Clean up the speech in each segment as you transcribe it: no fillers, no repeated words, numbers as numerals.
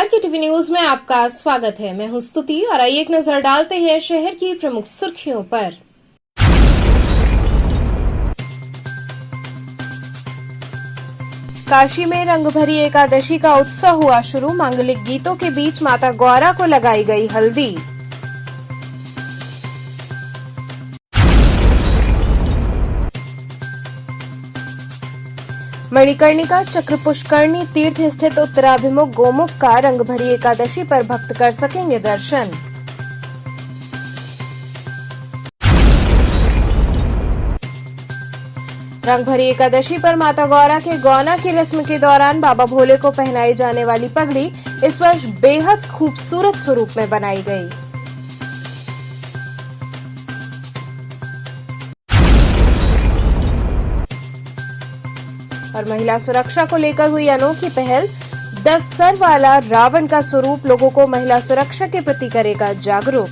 नमस्कार की TV news में आपका स्वागत है। मैं हूं स्तुति और आइए एक नजर डालते हैं शहर की प्रमुख सुर्खियों पर। काशी में रंगभरी एकादशी का उत्सव हुआ शुरू। मांगलिक गीतों के बीच माता गौरा को लगाई गई हल्दी। मणिकर्णिका चक्र पुष्करणी तीर्थ स्थित उत्तराभिमुख गोमुख का रंगभरी एकादशी पर भक्त कर सकेंगे दर्शन। रंगभरी एकादशी पर माता गौरा के गौना की रस्म के दौरान बाबा भोले को पहनाई जाने वाली पगड़ी इस वर्ष बेहद खूबसूरत स्वरूप में बनाई गई। और महिला सुरक्षा को लेकर हुई अनोखी पहल। 10 सर वाला रावण का स्वरूप लोगों को महिला सुरक्षा के प्रति करेगा जागरूक।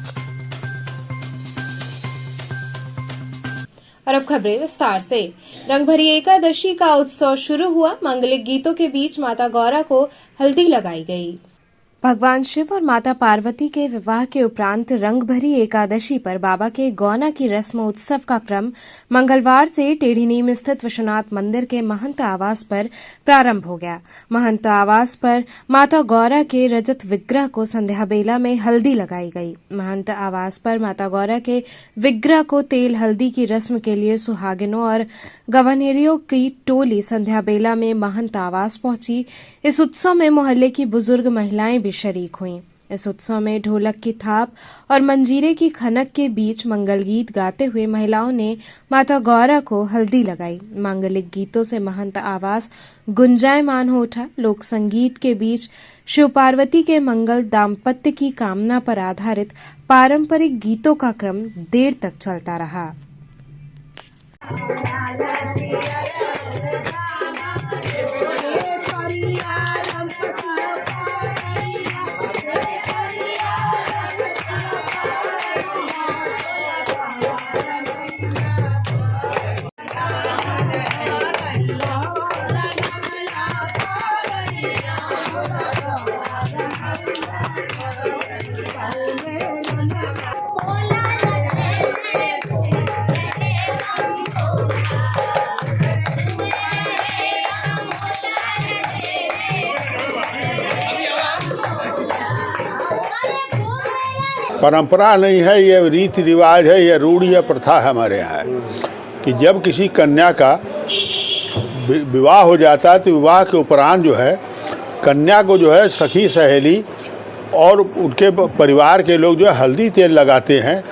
और अब खबरें विस्तार से। रंगभरी एकादशी का उत्सव शुरू हुआ। मांगलिक गीतों के बीच माता गौरा को हल्दी लगाई गई। भगवान शिव और माता पार्वती के विवाह के उपरांत रंगभरी एकादशी पर बाबा के गौना की रस्म उत्सव का क्रम मंगलवार से टेढ़ी नीम स्थित विश्वनाथ मंदिर के महंत आवास पर प्रारंभ हो गया। महंत आवास पर माता गौरा के रजत विग्रह को संध्या बेला में हल्दी लगाई गई। महंत आवास पर माता गौरा के विग्रह को तेल हल्दी की रस्म के लिए सुहागिनों और गवनेरियों की टोली संध्या बेला में महंत आवास पहुंची। इस उत्सव में मोहल्ले की बुजुर्ग महिलाएं भी शरीक हुईं। इस उत्सव में ढोलक की थाप और मंजीरे की खनक के बीच मंगल गीत गाते हुए महिलाओं ने माता गौरा को हल्दी लगाई। मांगलिक गीतों से महंत आवास गुंजायमान हो उठा। लोक संगीत के बीच शिव पार्वती के मंगल दाम्पत्य की कामना पर आधारित पारंपरिक गीतों का क्रम देर तक चलता रहा। परंपरा नहीं है, ये रीति रिवाज है, ये रूढ़ी है, प्रथा है हमारे यहाँ कि जब किसी कन्या का विवाह हो जाता है तो विवाह के उपरांत जो है कन्या को जो है सखी सहेली और उनके परिवार के लोग जो है हल्दी तेल लगाते हैं।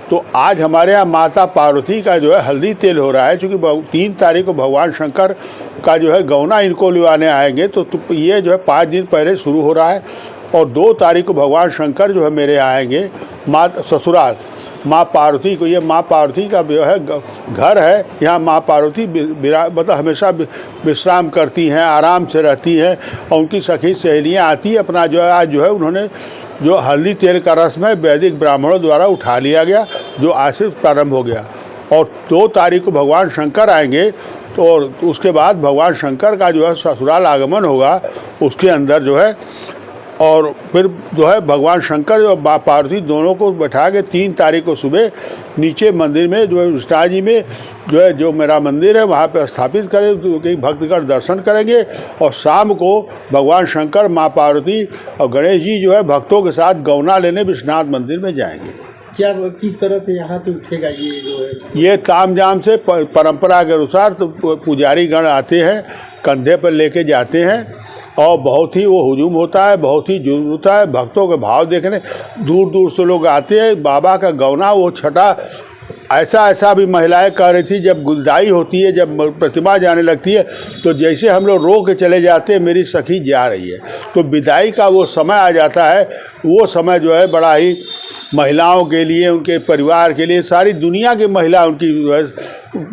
तो आज हमारे यहाँ माता पार्वती का जो है हल्दी तेल हो रहा है, क्योंकि 3 तारीख को भगवान शंकर का जो है गौना इनको लिवाने आएंगे। तो ये जो है 5 दिन पहले शुरू हो रहा है और 2 तारीख को भगवान शंकर जो है मेरे आएंगे माँ ससुराल माँ पार्वती को। ये माँ पार्वती का जो है घर है। यहाँ माँ पार्वती मतलब हमेशा विश्राम करती हैं, आराम से रहती हैं और उनकी सखी सहेलियाँ आती हैं। अपना जो है आज जो है उन्होंने जो हल्दी तेल का रस्म है वैदिक ब्राह्मणों द्वारा उठा लिया गया, जो आज से प्रारंभ हो गया। और 2 तारीख को भगवान शंकर आएंगे तो उसके बाद भगवान शंकर का जो है ससुराल आगमन होगा। उसके अंदर जो है और फिर जो है भगवान शंकर और माँ पार्वती दोनों को बैठा के 3 तारीख को सुबह नीचे मंदिर में जो है विष्णु जी में जो है जो मेरा मंदिर है वहाँ पे स्थापित करें, तो कई भक्तगण दर्शन करेंगे। और शाम को भगवान शंकर, माँ पार्वती और गणेश जी जो है भक्तों के साथ गौना लेने विश्वनाथ मंदिर में जाएंगे। क्या किस तरह से यहाँ से उठेगा ये जो है? ये तामझाम से परंपरा के अनुसार तो पुजारी गण आते हैं, कंधे पर लेके जाते हैं और बहुत ही वो हुजूम होता है, बहुत ही जुलूस होता है। भक्तों के भाव देखने दूर दूर से लोग आते हैं। बाबा का गौना वो छठा ऐसा भी महिलाएं कह रही थी, जब गुलदाई होती है, जब प्रतिमा जाने लगती है तो जैसे हम लोग रो के चले जाते हैं मेरी सखी जा रही है। तो विदाई का वो समय आ जाता है। वो समय जो है बड़ा ही महिलाओं के लिए, उनके परिवार के लिए, सारी दुनिया की महिला उनकी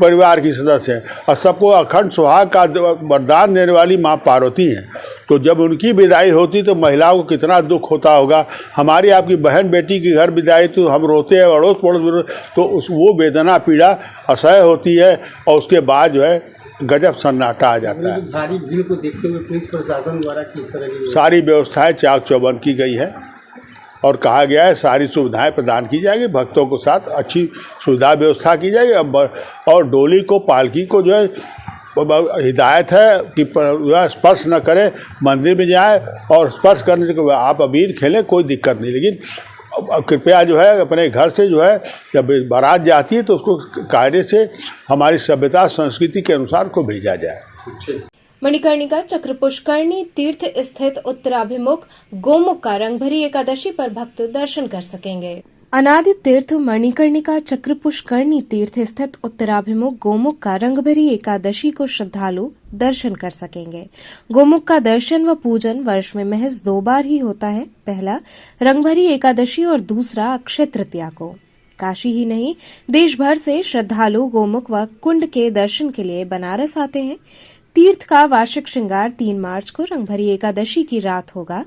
परिवार की सदस्य हैं और सबको अखंड सुहाग का वरदान देने वाली माँ पार्वती हैं। तो जब उनकी विदाई होती तो महिलाओं को कितना दुख होता होगा। हमारी आपकी बहन बेटी की घर विदाई तो हम रोते हैं, अड़ोस पड़ोस, तो वो वेदना पीड़ा असह्य होती है। और उसके बाद जो है गजब सन्नाटा आ जाता है। भारी भीड़ को देखते हुए पुलिस प्रशासन द्वारा किस तरह की सारी व्यवस्थाएं चाक चौबंद की गई है और कहा गया है सारी सुविधाएं प्रदान की जाएगी, भक्तों के साथ अच्छी सुविधा व्यवस्था की जाएगी। और डोली को, पालकी को जो है हिदायत है कि स्पर्श न करे, मंदिर में जाए और स्पर्श करने से आप अबीर खेलें, कोई दिक्कत नहीं, लेकिन कृपया जो है अपने घर से जो है जब बारात जाती है तो उसको कायदे से हमारी सभ्यता संस्कृति के अनुसार को भेजा जाए। मणिकर्णिका चक्र पुष्करणी तीर्थ स्थित उत्तराभिमुख गोमुख का रंगभरी एकादशी पर भक्त दर्शन कर सकेंगे। अनादि तीर्थ मणिकर्णिका चक्र पुष्करणी तीर्थ स्थित उत्तराभिमुख गोमुख का रंगभरी एकादशी को श्रद्धालु दर्शन कर सकेंगे। गोमुख का दर्शन व पूजन वर्ष में महज 2 बार ही होता है, पहला रंगभरी एकादशी और दूसरा अक्षय तृतीया को। काशी ही नहीं, देश भर से श्रद्धालु गोमुख व कुंड के दर्शन के लिए बनारस आते हैं। तीर्थ का वार्षिक श्रृंगार 3 मार्च को रंगभरी एकादशी की रात होगा।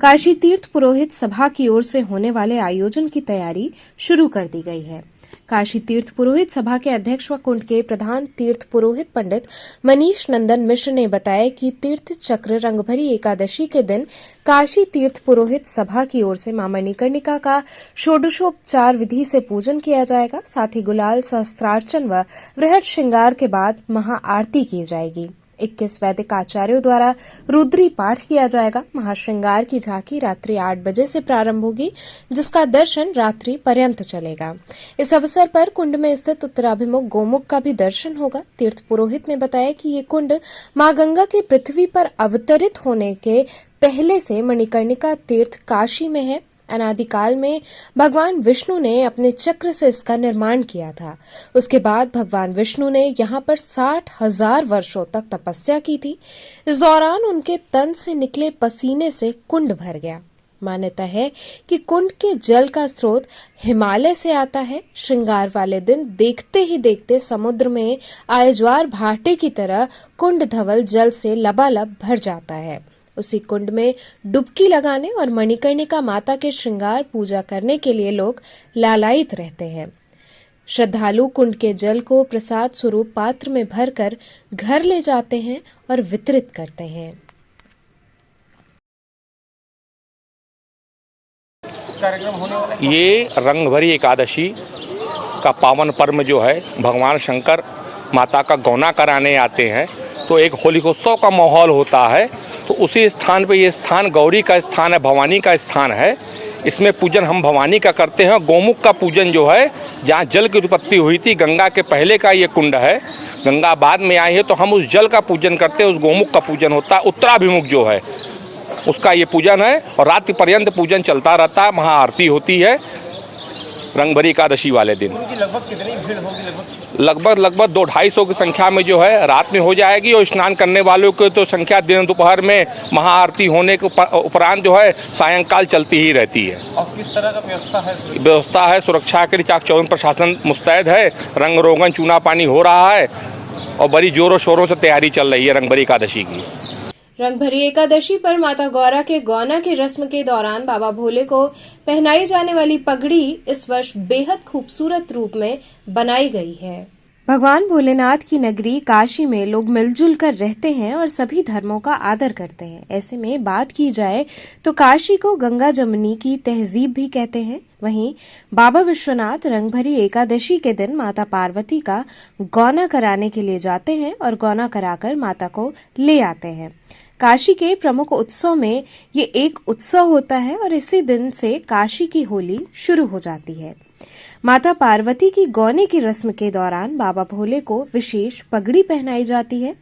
काशी तीर्थ पुरोहित सभा की ओर से होने वाले आयोजन की तैयारी शुरू कर दी गई है। काशी तीर्थ पुरोहित सभा के अध्यक्ष व कुंड के प्रधान तीर्थ पुरोहित पंडित मनीष नंदन मिश्र ने बताया कि तीर्थ चक्र रंगभरी एकादशी के दिन काशी तीर्थ पुरोहित सभा की ओर से मां मणिकर्णिका का षोडशोपचार विधि से पूजन किया जाएगा। साथ ही गुलाल सहस्त्रार्चन व वृहद श्रृंगार के बाद महाआरती की जाएगी। 21 वैदिक आचार्यों द्वारा रुद्री पाठ किया जाएगा। महाश्रृंगार की झांकी रात्रि 8 बजे से प्रारंभ होगी, जिसका दर्शन रात्रि पर्यंत चलेगा। इस अवसर पर कुंड में स्थित उत्तराभिमुख गोमुख का भी दर्शन होगा। तीर्थ पुरोहित ने बताया कि ये कुंड मां गंगा के पृथ्वी पर अवतरित होने के पहले से मणिकर्णिका तीर्थ काशी में है। अनादिकाल में भगवान विष्णु ने अपने चक्र से इसका निर्माण किया था। उसके बाद भगवान विष्णु ने यहाँ पर 60,000 वर्षों तक तपस्या की थी। इस दौरान उनके तन से निकले पसीने से कुंड भर गया। मान्यता है कि कुंड के जल का स्रोत हिमालय से आता है। श्रृंगार वाले दिन देखते ही देखते समुद्र में आए ज्वार भाटे की तरह कुंड धवल जल से लबालब भर जाता है। उसी कुंड में डुबकी लगाने और मणिकर्णिका माता के श्रृंगार पूजा करने के लिए लोग लालायित रहते हैं। श्रद्धालु कुंड के जल को प्रसाद स्वरूप पात्र में भरकर घर ले जाते हैं और वितरित करते हैं। ये रंगभरी एकादशी का पावन पर्व जो है, भगवान शंकर माता का गौना कराने आते हैं तो एक होलिकोत्सव का माहौल होता है। तो उसी स्थान पे ये स्थान गौरी का स्थान है, भवानी का स्थान है। इसमें पूजन हम भवानी का करते हैं। गोमुख का पूजन जो है, जहाँ जल की उत्पत्ति हुई थी, गंगा के पहले का ये कुंड है, गंगा बाद में आई है, तो हम उस जल का पूजन करते हैं। उस गोमुख का पूजन होता है। उत्तराभिमुख जो है उसका ये पूजन है और रात्रि पर्यंत पूजन चलता रहता है। महाआरती होती है रंगभरी एकादशी वाले दिन। लगभग कितनी भीड़ होगी? लगभग 200-250 की संख्या में जो है रात में हो जाएगी। और स्नान करने वालों की तो संख्या दिन दोपहर में महाआरती होने के उपरांत जो है सायंकाल चलती ही रहती है। और किस तरह का व्यवस्था है? व्यवस्था है, सुरक्षा के लिए चाक चौबंद प्रशासन मुस्तैद है। रंग रोगन चूना पानी हो रहा है और बड़ी जोरों शोरों से तैयारी चल रही है रंगभरी एकादशी की। रंगभरी एकादशी पर माता गौरा के गौना की रस्म के दौरान बाबा भोले को पहनाई जाने वाली पगड़ी इस वर्ष बेहद खूबसूरत रूप में बनाई गई है। भगवान भोलेनाथ की नगरी काशी में लोग मिलजुल कर रहते हैं और सभी धर्मों का आदर करते हैं। ऐसे में बात की जाए तो काशी को गंगा जमुनी की तहजीब भी कहते हैं। वहीं बाबा विश्वनाथ रंगभरी एकादशी के दिन माता पार्वती का गौना कराने के लिए जाते हैं और गौना कराकर माता को ले आते हैं। काशी के प्रमुख उत्सव में ये एक उत्सव होता है और इसी दिन से काशी की होली शुरू हो जाती है। माता पार्वती की गौने की रस्म के दौरान बाबा भोले को विशेष पगड़ी पहनाई जाती है।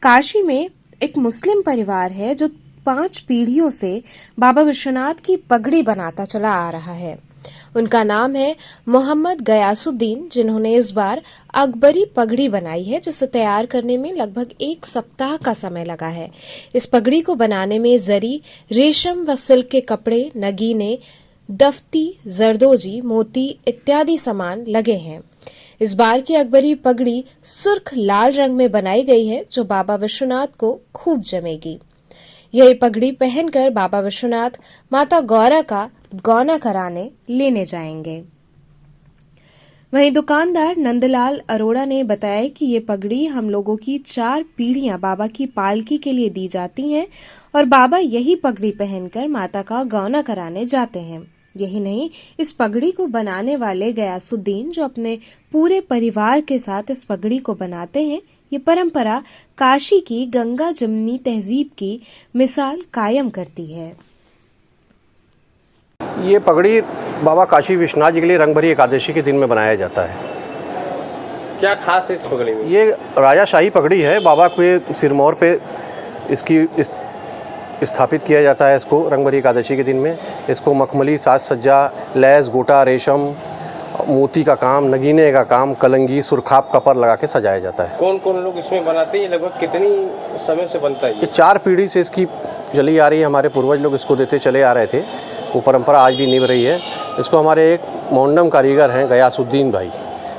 काशी में एक मुस्लिम परिवार है जो 5 पीढ़ियों से बाबा विश्वनाथ की पगड़ी बनाता चला आ रहा है। उनका नाम है मोहम्मद गयासुद्दीन, जिन्होंने इस बार अकबरी पगड़ी बनाई है, जिसे तैयार करने में लगभग 1 सप्ताह का समय लगा है। इस पगड़ी को बनाने में जरी, रेशम व सिल्क के कपड़े, नगीने, दफ्ती, जरदोजी, मोती इत्यादि सामान लगे हैं। इस बार की अकबरी पगड़ी सुर्ख लाल रंग में बनाई गई है, जो बाबा विश्वनाथ को खूब जमेगी। यह पगड़ी पहनकर बाबा विश्वनाथ माता गौरा का गौना कराने लेने जाएंगे। वहीं दुकानदार नंदलाल अरोड़ा ने बताया कि ये पगड़ी हम लोगों की 4 पीढ़ियां बाबा की पालकी के लिए दी जाती हैं और बाबा यही पगड़ी पहनकर माता का गौना कराने जाते हैं। यही नहीं, इस पगड़ी को बनाने वाले गयासुद्दीन जो अपने पूरे परिवार के साथ इस पगड़ी को बनाते हैं, ये परंपरा काशी की गंगा जमुनी तहजीब की मिसाल कायम करती है। ये पगड़ी बाबा काशी विश्वनाथ जी के लिए रंगभरी एकादशी के दिन में बनाया जाता है। क्या खास है इस पगड़ी में? ये राजाशाही पगड़ी है। बाबा के सिरमौर पे इसकी स्थापित किया जाता है। इसको रंगभरी एकादशी के दिन में इसको मखमली, साज सज्जा, लैस, गोटा, रेशम, मोती का काम, नगीने का काम, कलंगी, सुरखाप, कपर लगा के सजाया जाता है। कौन कौन लोग इसमें बनाते हैं? लगभग कितनी समय से बनता है ये 4 पीढ़ी से इसकी चली आ रही है। हमारे पूर्वज लोग इसको देते चले आ रहे थे। वो परंपरा आज भी निभ रही है। इसको हमारे एक मोंडम कारीगर हैं गयासुद्दीन भाई,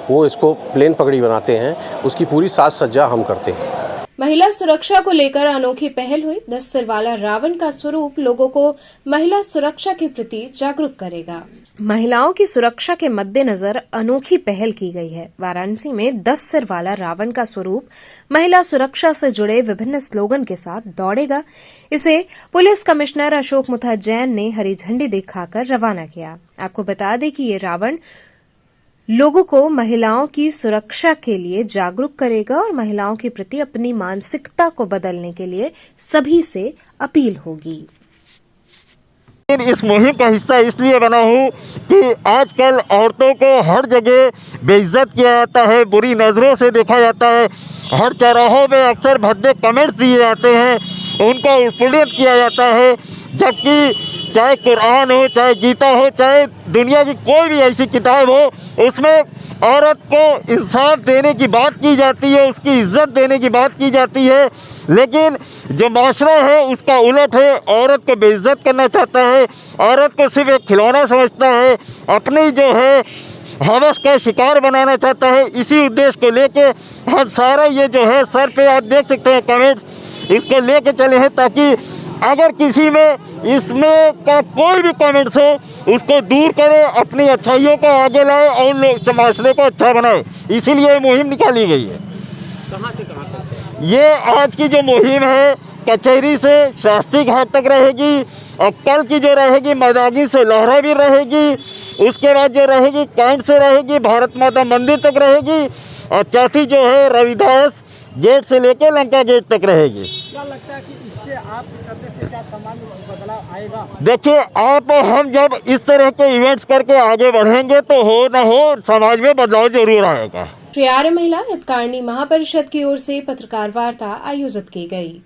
वो इसको प्लेन पगड़ी बनाते हैं। उसकी पूरी साज सज्जा हम करते हैं। महिला सुरक्षा को लेकर अनोखी पहल हुई। 10 सिर वाला रावण का स्वरूप लोगों को महिला सुरक्षा के प्रति जागरूक करेगा। महिलाओं की सुरक्षा के मद्देनजर अनोखी पहल की गई है। वाराणसी में 10 सिर वाला रावण का स्वरूप महिला सुरक्षा से जुड़े विभिन्न स्लोगन के साथ दौड़ेगा। इसे पुलिस कमिश्नर अशोक मुथा जैन ने हरी झंडी दिखाकर रवाना किया। आपको बता दें कि ये रावण लोगों को महिलाओं की सुरक्षा के लिए जागरूक करेगा और महिलाओं के प्रति अपनी मानसिकता को बदलने के लिए सभी से अपील होगी। इस मुहिम का हिस्सा इसलिए बना हूँ कि आजकल औरतों को हर जगह बेइज्जत किया जाता है, बुरी नज़रों से देखा जाता है। हर चौराहों में अक्सर भद्दे कमेंट्स दिए जाते हैं, उनका उत्पीड़न किया जाता है। जबकि चाहे कुरान हो, चाहे गीता हो, चाहे दुनिया की कोई भी ऐसी किताब हो, उसमें औरत को इंसाफ देने की बात की जाती है, उसकी इज्जत देने की बात की जाती है। लेकिन जो माशरा है उसका उलट है, औरत को बेइज्जत करना चाहता है, औरत को सिर्फ एक खिलौना समझता है, अपनी जो है हवस का शिकार बनाना चाहता है। इसी उद्देश्य को लेके हम सारा ये जो है सर पे आप देख सकते हैं कमेंट्स, इसको लेके चले हैं ताकि अगर किसी में इसमें का कोई भी कमेंट्स हो उसको दूर करे, अपनी अच्छाइयों को आगे लाए और लोग समाज को अच्छा बनाए। इसीलिए ये मुहिम निकाली गई है। कहाँ से कहाँ तक? ये आज की जो मुहिम है कचहरी से शास्त्री घाट तक रहेगी और कल की जो रहेगी मैदानी से लोहरा भी रहेगी। उसके बाद जो रहेगी कैंट से रहेगी, भारत माता मंदिर तक रहेगी और चौथी जो है रविदास गेट से लेकर लंका गेट तक रहेगी। क्या लगता है कि इससे आप करने से क्या समाज में बदलाव आएगा? देखिए, आप हम जब इस तरह के इवेंट्स करके आगे बढ़ेंगे तो हो ना हो समाज में बदलाव जरूर आएगा। श्री आर्य महिला हितकारिणी महापरिषद की ओर से पत्रकार वार्ता आयोजित की गई।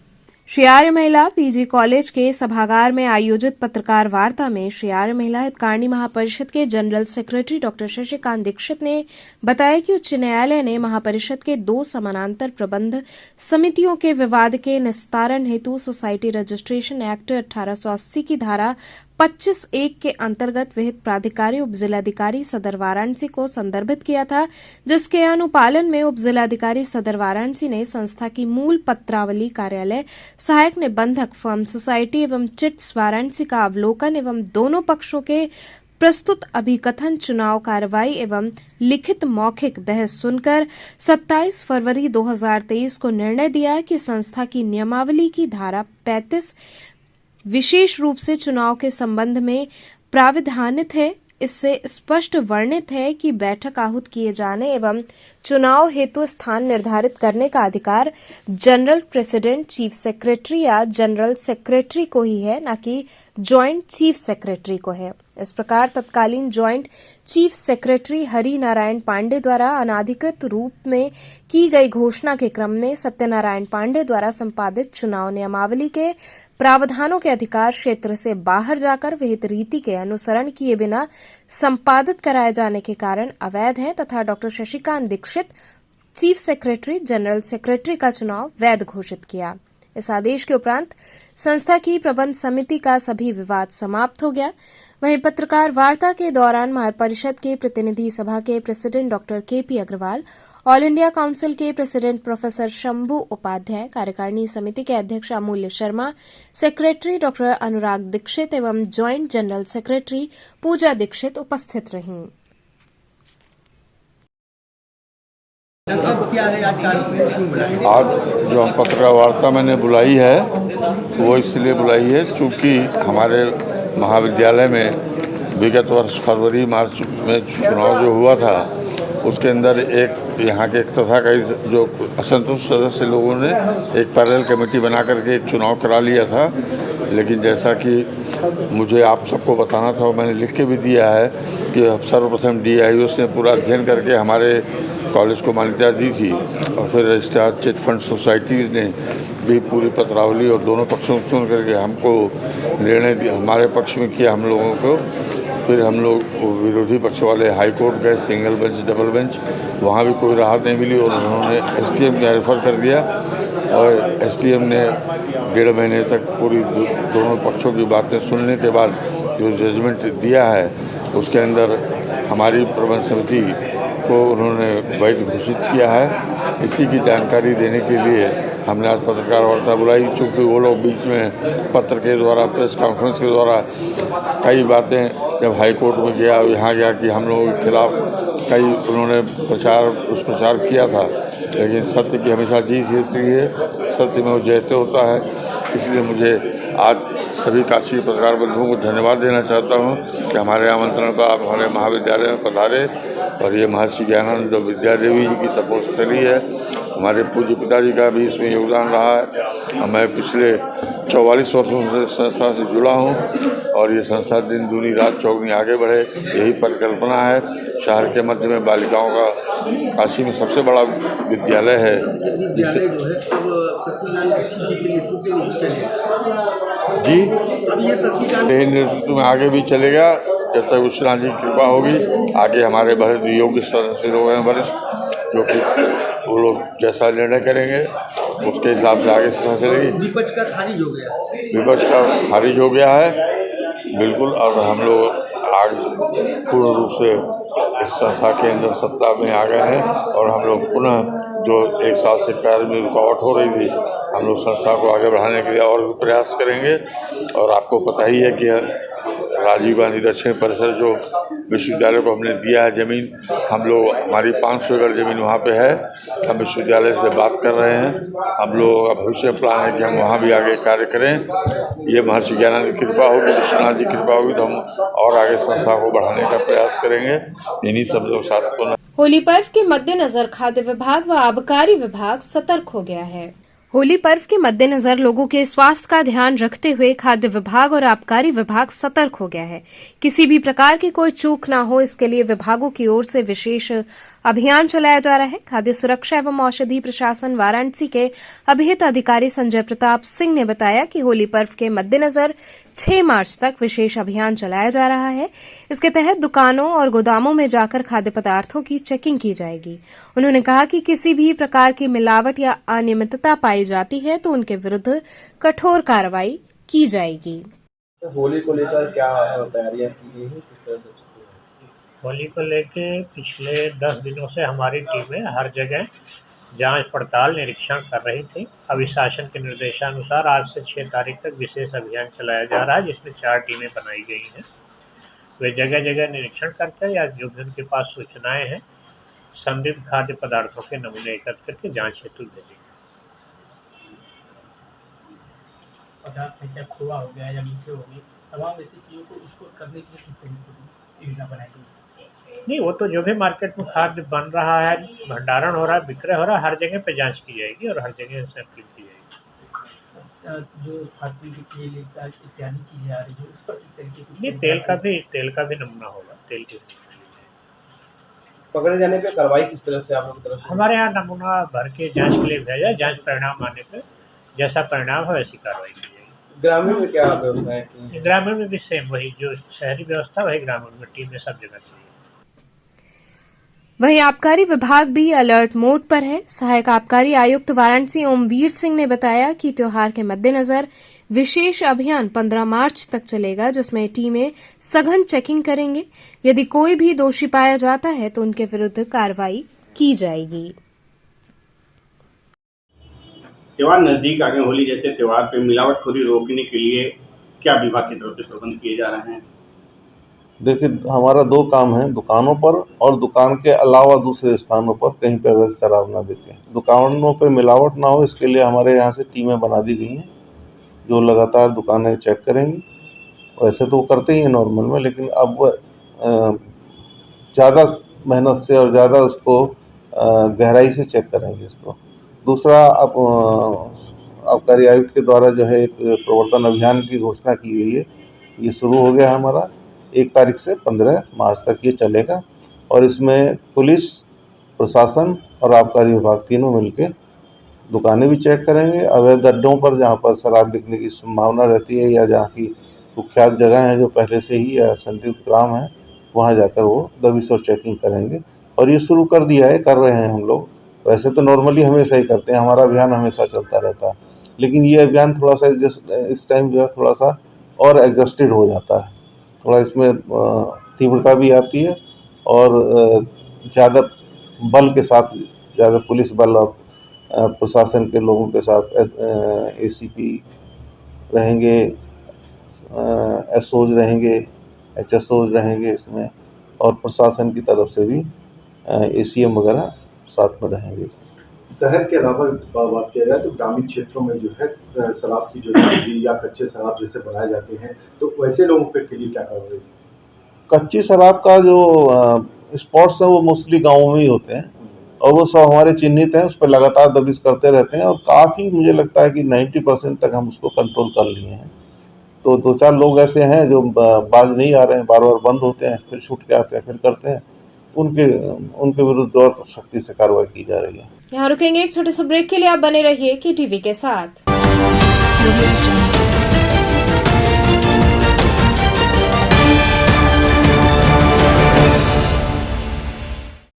श्री आर्य महिला पीजी कॉलेज के सभागार में आयोजित पत्रकार वार्ता में श्री आर्य महिला हितकारिणी महापरिषद के general secretary doctor Shashikant Dikshit ने बताया कि उच्च न्यायालय ने महापरिषद के 2 समानांतर प्रबंध समितियों के विवाद के निस्तारण हेतु सोसाइटी रजिस्ट्रेशन एक्ट 1880 की धारा 25(1) के अंतर्गत विहित प्राधिकारी उपजिलाधिकारी सदर वाराणसी को संदर्भित किया था, जिसके अनुपालन में उपजिलाधिकारी सदर वाराणसी ने संस्था की मूल पत्रावली कार्यालय, सहायक निबंधक फर्म सोसाइटी एवं चिट्स वाराणसी का अवलोकन एवं दोनों पक्षों के प्रस्तुत अभिकथन, चुनाव कार्रवाई एवं लिखित मौखिक बहस सुनकर 27 फरवरी 2023 को निर्णय दिया कि संस्था की नियमावली की धारा 35 विशेष रूप से चुनाव के संबंध में प्राविधानित है। इससे स्पष्ट वर्णित है कि बैठक आहूत किए जाने एवं चुनाव हेतु स्थान निर्धारित करने का अधिकार जनरल प्रेसिडेंट, चीफ सेक्रेटरी या जनरल सेक्रेटरी को ही है, न कि ज्वाइंट चीफ सेक्रेटरी को है। इस प्रकार तत्कालीन joint chief secretary Hari Narayan Pandey द्वारा अनाधिकृत रूप में की गई घोषणा के क्रम में सत्यनारायण पांडे द्वारा संपादित चुनाव नियमावली के प्रावधानों के अधिकार क्षेत्र से बाहर जाकर विहित रीति के अनुसरण किए बिना संपादित कराए जाने के कारण अवैध है तथा doctor Shashikant Dikshit chief secretary, general secretary का चुनाव वैध घोषित किया। इस आदेश के उपरांत संस्था की प्रबंध समिति का सभी विवाद समाप्त हो गया। वहीं पत्रकार वार्ता के दौरान महापरिषद के प्रतिनिधि सभा के president doctor KP Agarwal, all India council के प्रेसिडेंट प्रोफेसर शंभू उपाध्याय, कार्यकारिणी समिति के अध्यक्ष अमूल्य शर्मा, सेक्रेटरी डॉक्टर अनुराग दीक्षित एवं joint general secretary Puja Dikshit उपस्थित रहीं। क्या है आज कॉन्फ्रेंस क्यों बुलाई? आज जो हम पत्रकार वार्ता मैंने बुलाई है वो इसलिए बुलाई है चूँकि हमारे महाविद्यालय में विगत वर्ष फरवरी मार्च में चुनाव जो हुआ था उसके अंदर एक यहाँ के एक तथा कई जो असंतुष्ट सदस्य लोगों ने एक पैरेलल कमेटी बना करके एक चुनाव करा लिया था। लेकिन जैसा कि मुझे आप सबको बताना था और मैंने लिख के भी दिया है कि सर्वप्रथम DIO ने पूरा अध्ययन करके हमारे कॉलेज को मान्यता दी थी और फिर रजिस्ट्रार चिट फंड सोसाइटीज़ ने भी पूरी पत्रावली और दोनों पक्षों को सुन करके हमको निर्णय दिया, हमारे पक्ष में किया हम लोगों को। फिर हम लोग विरोधी पक्ष वाले हाई कोर्ट गए, सिंगल बेंच डबल बेंच, वहाँ भी कोई राहत नहीं मिली और उन्होंने SDM का रेफर कर दिया और SDM ने 1.5 महीने तक पूरी दोनों पक्षों की बातें सुनने के बाद जो जजमेंट दिया है उसके अंदर हमारी प्रबंध समिति को उन्होंने वैध घोषित किया है। इसी की जानकारी देने के लिए हमने आज पत्रकार वार्ता बुलाई। चूँकि वो लोग बीच में पत्र के द्वारा प्रेस कॉन्फ्रेंस के द्वारा कई बातें जब हाई कोर्ट में गया यहाँ गया कि हम लोगों के खिलाफ कई उन्होंने दुष्प्रचार किया था, लेकिन सत्य की हमेशा जीत होती है, सत्य में वो जयते होता है। इसलिए मुझे आज सभी काशी पत्रकार बंधुओं को धन्यवाद देना चाहता हूँ कि हमारे आमंत्रण पर आप हमारे महाविद्यालय में पधारे और ये महर्षि ज्ञानानंद विद्या देवी जी की तपोस्थली है। हमारे पूज्य पिताजी का भी इसमें योगदान रहा है। मैं पिछले 44 वर्षों से संस्था से जुड़ा हूँ और ये संस्था दिन दूनी रात चौगुनी आगे बढ़े, यही परिकल्पना है। शहर के मध्य में बालिकाओं का काशी में सबसे बड़ा विद्यालय है। विद्यालय जो है अब शशिकांत दीक्षित जी के नेतृत्व में भी चलेगा जी, अब ये शशिकांत नेतृत्व में आगे भी चलेगा जब तक विश्वनाथ जी की कृपा होगी। आगे हमारे बहुत योग्य सदस्य लोग हैं वरिष्ठ, जो कि वो लोग जैसा निर्णय करेंगे उसके हिसाब से आगे संस्था चलेगी। विपक्ष का खारिज हो गया, विपक्ष का खारिज हो गया है बिल्कुल, और हम लोग आज पूर्ण रूप से इस संस्था के अंदर सत्ता में आ गए हैं और हम लोग पुनः जो 1 साल से कार्य में रुकावट हो रही थी, हम लोग संस्था को आगे बढ़ाने के लिए और भी प्रयास करेंगे। और आपको पता ही है कि राजीव गांधी दक्षिण परिसर जो विश्वविद्यालय को हमने दिया है ज़मीन, हम लोग हमारी 500 एकड़ ज़मीन वहाँ पे है। हम विश्वविद्यालय से बात कर रहे हैं, हम लोगों का भविष्य प्लान है कि हम वहाँ भी आगे कार्य करें। ये महर्षि ज्ञानानंद की कृपा होगी, विश्वनाथ जी की कृपा होगी तो हम और आगे संस्था को बढ़ाने का प्रयास करेंगे। इन्हीं सब लोग साथ को होली पर्व के मद्देनजर खाद्य विभाग व आबकारी विभाग सतर्क हो गया है। होली पर्व के मद्देनजर लोगों के स्वास्थ्य का ध्यान रखते हुए खाद्य विभाग और आबकारी विभाग सतर्क हो गया है। किसी भी प्रकार की कोई चूक न हो, इसके लिए विभागों की ओर से विशेष अभियान चलाया जा रहा है। खाद्य सुरक्षा एवं औषधि प्रशासन वाराणसी के अभिहित अधिकारी संजय प्रताप सिंह ने बताया कि होली पर्व के मद्देनजर 6 मार्च तक विशेष अभियान चलाया जा रहा है। इसके तहत दुकानों और गोदामों में जाकर खाद्य पदार्थों की चेकिंग की जाएगी। उन्होंने कहा कि किसी भी प्रकार की मिलावट या अनियमितता पाई जाती है तो उनके विरुद्ध कठोर कार्रवाई की जाएगी। होली को लेकर क्या तैयारियां की गई हैं, किस तरह से? होली को लेके पिछले 10 दिनों से हमारी टीमें हर जगह जांच पड़ताल निरीक्षण कर रही थी। अभी शासन के निर्देशानुसार आज से 6 तारीख तक विशेष अभियान चलाया जा रहा है, जिसमें 4 टीमें बनाई गई हैं। वे जगह जगह निरीक्षण करके या जो भी उनके पास सूचनाएं हैं संदिग्ध खाद्य पदार्थों के नमूने एकत्र करके जांच हेतु भेजेंगे। पदार्थ में क्या खोआ हो गया या मीठे हो गए, तमाम ऐसी चीज़ों को उसको करने के लिए किस तरीके की योजना बनाई गई? नहीं, वो तो जो भी मार्केट में खाद्य बन रहा है, भंडारण हो रहा है, विक्रय हो रहा है, हर जगह पे जांच की जाएगी और हर जगह सैंपलिंग की जाएगी। जो खाद्य के तेल इत्यादि चीज़ें आ रही है उस पर किस तरीके की? नहीं, तेल का भी नमूना होगा। तेल की पकड़े जाने पे कार्रवाई किस तरह से आप लोग की तरफ से? हमारे यहाँ नमूना भर के जांच के लिए भेजा, जांच परिणाम आने पे जैसा परिणाम हो वैसी कार्रवाई की जाएगी। ग्रामीण में क्या व्यवस्था है? ग्रामीण में भी सेम वही, जो शहरी व्यवस्था वही ग्रामीण में टीम में सब जगह चाहिए। वहीं आबकारी विभाग भी अलर्ट मोड पर है। सहायक आबकारी आयुक्त वाराणसी ओमवीर सिंह ने बताया कि त्योहार के मद्देनजर विशेष अभियान 15 मार्च तक चलेगा, जिसमें टीमें सघन चेकिंग करेंगे। यदि कोई भी दोषी पाया जाता है तो उनके विरुद्ध कार्रवाई की जाएगी। त्योहार नजदीक आ गए, होली जैसे त्योहार पे मिलावटखोरी रोकने के लिए क्या विभाग की तरफ से प्रबंध किए जा रहे हैं? देखिए, हमारा दो काम है, दुकानों पर और दुकान के अलावा दूसरे स्थानों पर कहीं पे अवैध शराब ना बिके। दुकानों पे मिलावट ना हो, इसके लिए हमारे यहाँ से टीमें बना दी गई हैं जो लगातार दुकानें चेक करेंगी। वैसे तो वो करते ही हैं नॉर्मल में, लेकिन अब वो ज़्यादा मेहनत से और ज़्यादा उसको गहराई से चेक करेंगे इसको। दूसरा, अब आबकारी आयुक्त के द्वारा जो है एक प्रवर्तन अभियान की घोषणा की गई है। ये शुरू हो गया हमारा 1 तारीख से 15 मार्च तक ये चलेगा, और इसमें पुलिस, प्रशासन और आबकारी विभाग तीनों मिलके दुकानें भी चेक करेंगे। अवैध अड्डों पर जहाँ पर शराब बिकने की संभावना रहती है या जहाँ की कुख्यात जगह हैं जो पहले से ही या संदिग्ध ग्राम हैं, वहाँ जाकर वो दबिश और चेकिंग करेंगे। और ये शुरू कर दिया है, कर रहे हैं हम लोग। वैसे तो नॉर्मली हमेशा ही करते हैं, हमारा अभियान हमेशा चलता रहता है, लेकिन ये अभियान थोड़ा सा इस टाइम जो है थोड़ा सा और एडजस्टेड हो जाता है। थोड़ा इसमें तीव्रता भी आती है और ज़्यादा बल के साथ, ज़्यादा पुलिस बल और प्रशासन के लोगों के साथ एसीपी रहेंगे, एसओज रहेंगे, एचएसओज रहेंगे इसमें, और प्रशासन की तरफ से भी एसीएम वगैरह साथ में रहेंगे। शहर के अलावा बात किया जाए तो ग्रामीण क्षेत्रों में जो है शराब की जो बिक्री या कच्चे शराब जैसे बनाए जाते हैं, तो वैसे लोगों के लिए क्या कार्रवाई? कच्ची शराब का जो स्पॉट्स हैं वो मोस्टली गाँवों में ही होते हैं, और वो सब हमारे चिन्हित हैं, उस पर लगातार दबिश करते रहते हैं, और काफ़ी मुझे लगता है कि 90% तक हम उसको कंट्रोल कर लिए हैं। तो 2-4 लोग ऐसे हैं जो बाज नहीं आ रहे हैं, बार बार बंद होते हैं, फिर छूट के आते हैं, फिर करते हैं, उनके उनके विरुद्ध और सख्ती से कार्रवाई की जा रही है। यहाँ रुकेंगे एक छोटे से ब्रेक के लिए। आप बने रहिए KTV के साथ।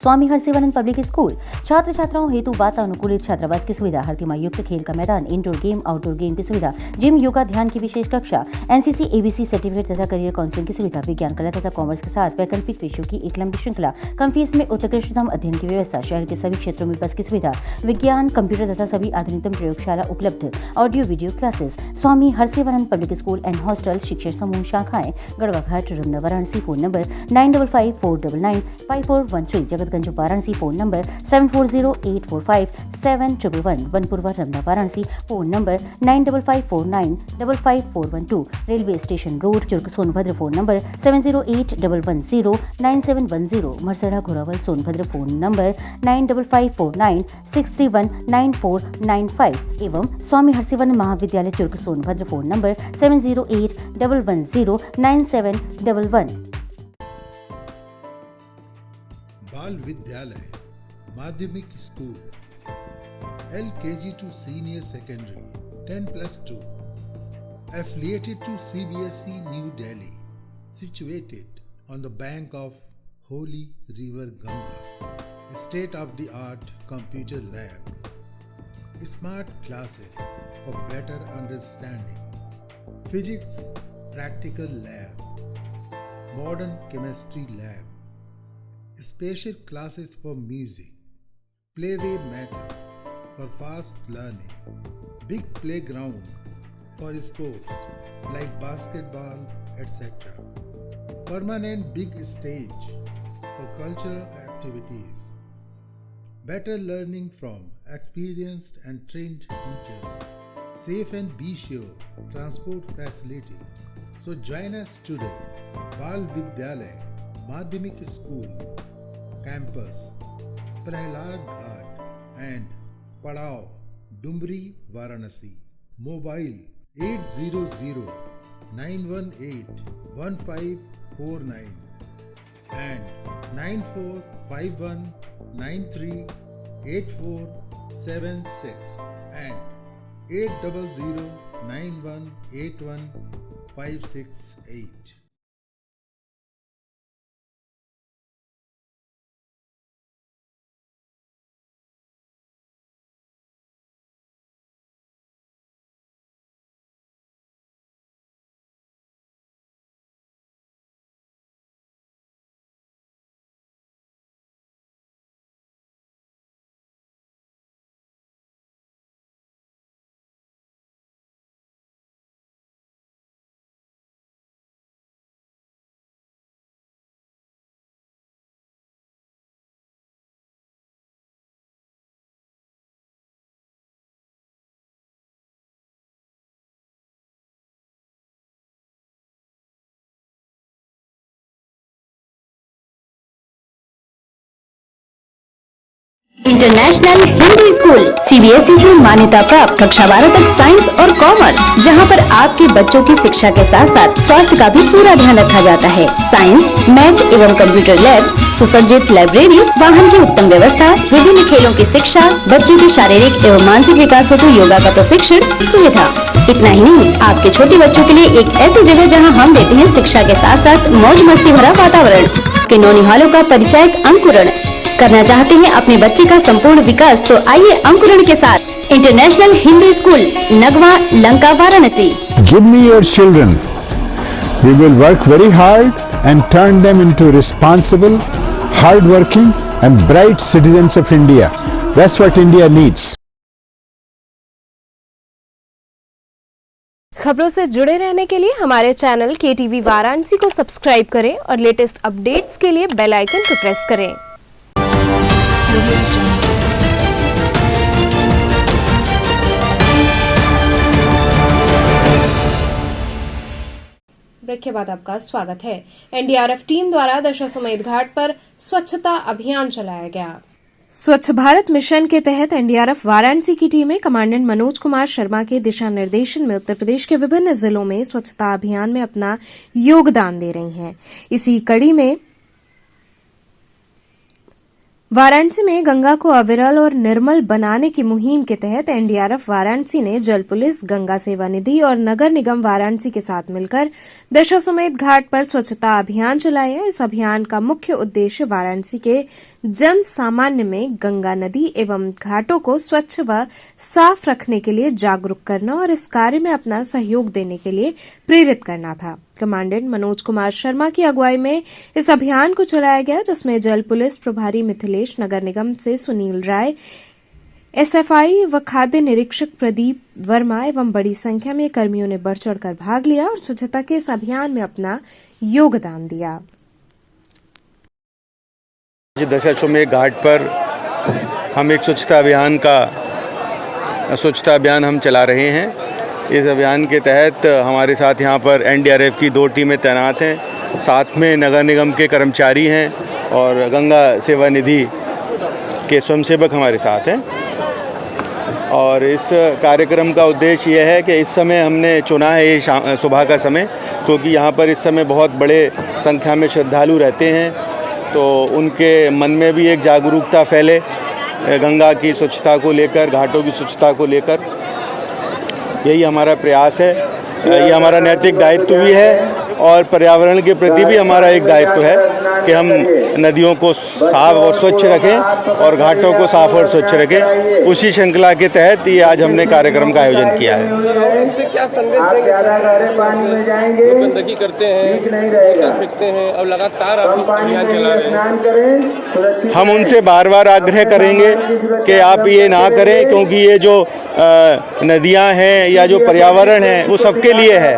स्वामी हरसिवानंद पब्लिक स्कूल छात्र छात्राओं हेतु वातानुकूलित छात्रावास की सुविधा, हर तिमाही युक्त खेल का मैदान, इंडोर गेम आउटडोर गेम की सुविधा, जिम, योगा, ध्यान की विशेष कक्षा, एनसीसी एबीसी सर्टिफिकेट तथा करियर काउंसलिंग की सुविधा, विज्ञान, कला तथा कॉमर्स के साथ वैकल्पिक विषयों की एक लंबी श्रृंखला, कम फीस में उत्कृष्टतम अध्ययन की व्यवस्था, शहर के सभी क्षेत्रों में बस की सुविधा, विज्ञान, कंप्यूटर तथा सभी आधुनिकतम प्रयोगशाला उपलब्ध, audio video classes. Swami Harsivanand public school and hostel, शिक्षण समूह, शाखाएं Garhwa Ghat, Ramna, Varanasi. Phone number 9554995413, Jagatganj Varanasi. Phone number 7408457111, Vanpurwa, Ramna, Varanasi. Phone number 9554955412, railway station road, Churk, Sonbhadra. Phone number 7081109710, Marsara, Ghorawal, Sonbhadra. Phone number 955496319495 एवं स्वामी हरसिवानंद महाविद्यालय, चुर्क, सोनभद्र। Phone number 7081109711। बाल विद्यालय माध्यमिक school, LKG to senior secondary 10+2, affiliated to CBSE New Delhi, situated on the bank of Holy River Ganga, state-of-the-art computer lab, smart classes for better understanding, physics practical lab, modern chemistry lab, special classes for music, playway method for fast learning, big playground for sports like basketball, etc. Permanent big stage for cultural activities. Better learning from experienced and trained teachers. Safe and be sure transport facility. So join us today. Bal Vidyalay Madhyamik School Campus, Prahlad Ghat and Padao, Dumbri, Varanasi. Mobile 800-918-1549 and 9451938476 and 800-9181-568. International Hindi school CBSE से मान्यता प्राप्त कक्षा 12 तक science और commerce, जहां पर आपके बच्चों की शिक्षा के साथ साथ स्वास्थ्य का भी पूरा ध्यान रखा जाता है। साइंस, मैथ एवं कंप्यूटर लैब, सुसज्जित लाइब्रेरी, वाहन की उत्तम व्यवस्था, विभिन्न खेलों की शिक्षा, बच्चों के शारीरिक एवं मानसिक विकास हेतु योगा का प्रशिक्षण सुविधा। इतना ही नहीं, आपके छोटे बच्चों के लिए एक ऐसी जगह जहां हम देते हैं शिक्षा के साथ साथ मौज मस्ती भरा वातावरण। के नौनिहालों का परिचय अंकुरण करना चाहते हैं अपने बच्चे का संपूर्ण विकास, तो आइए अंकुरण के साथ international Hindi school, Nagwa, Lanka, Varanasi. Give me your children. We will work very hard and turn them into responsible, hard-working and bright citizens of India. That's what India needs. खबरों से जुड़े रहने के लिए हमारे चैनल KTV वाराणसी को सब्सक्राइब करें और लेटेस्ट अपडेट्स के लिए बेल आइकन को प्रेस करें। ब्रेक के बाद आपका स्वागत है। NDRF टीम द्वारा दशाश्वमेध घाट पर स्वच्छता अभियान चलाया गया। स्वच्छ भारत मिशन के तहत NDRF वाराणसी की टीमें कमांडेंट मनोज कुमार शर्मा के दिशा निर्देशन में उत्तर प्रदेश के विभिन्न जिलों में स्वच्छता अभियान में अपना योगदान दे रही हैं। इसी कड़ी में वाराणसी में गंगा को अविरल और निर्मल बनाने की मुहिम के तहत NDRF वाराणसी ने जल पुलिस, गंगा सेवा निधि और नगर निगम वाराणसी के साथ मिलकर दशाश्वमेध घाट पर स्वच्छता अभियान चलाया। इस अभियान का मुख्य उद्देश्य वाराणसी के जन सामान्य में गंगा नदी एवं घाटों को स्वच्छ व साफ रखने के लिए जागरूक करना और इस कार्य में अपना सहयोग देने के लिए प्रेरित करना था। कमांडेंट मनोज कुमार शर्मा की अगुवाई में इस अभियान को चलाया गया, जिसमें जल पुलिस प्रभारी मिथिलेश, नगर निगम से सुनील राय, SFI व खाद्य निरीक्षक प्रदीप वर्मा एवं बड़ी संख्या में कर्मियों ने बढ़ चढ़कर भाग लिया और स्वच्छता के इस अभियान में अपना योगदान दिया। दशाश्वमेध घाट पर हम एक स्वच्छता अभियान हम चला रहे हैं। इस अभियान के तहत हमारे साथ यहाँ पर NDRF की 2 टीमें तैनात हैं, साथ में नगर निगम के कर्मचारी हैं और गंगा सेवा निधि के स्वयंसेवक हमारे साथ हैं। और इस कार्यक्रम का उद्देश्य यह है कि इस समय हमने चुना है ये सुबह का समय, क्योंकि यहाँ पर इस समय बहुत बड़े संख्या में श्रद्धालु रहते हैं, तो उनके मन में भी एक जागरूकता फैले गंगा की स्वच्छता को लेकर, घाटों की स्वच्छता को लेकर। यही हमारा प्रयास है। ये हमारा नैतिक दायित्व भी है और पर्यावरण के प्रति भी हमारा एक दायित्व है कि हम नदियों को साफ और स्वच्छ रखें और घाटों को साफ और स्वच्छ रखें। उसी श्रृंखला के तहत ये आज हमने कार्यक्रम का आयोजन किया है। उनसे क्या संदेश देंगे? गंदगी करते हैं, फेंकते हैं, अब लगातार आप अभियान चला रहे हैं। हम उनसे बार बार आग्रह करेंगे कि आप ये ना करें, क्योंकि ये जो नदियां हैं या जो पर्यावरण है वो सबके लिए है।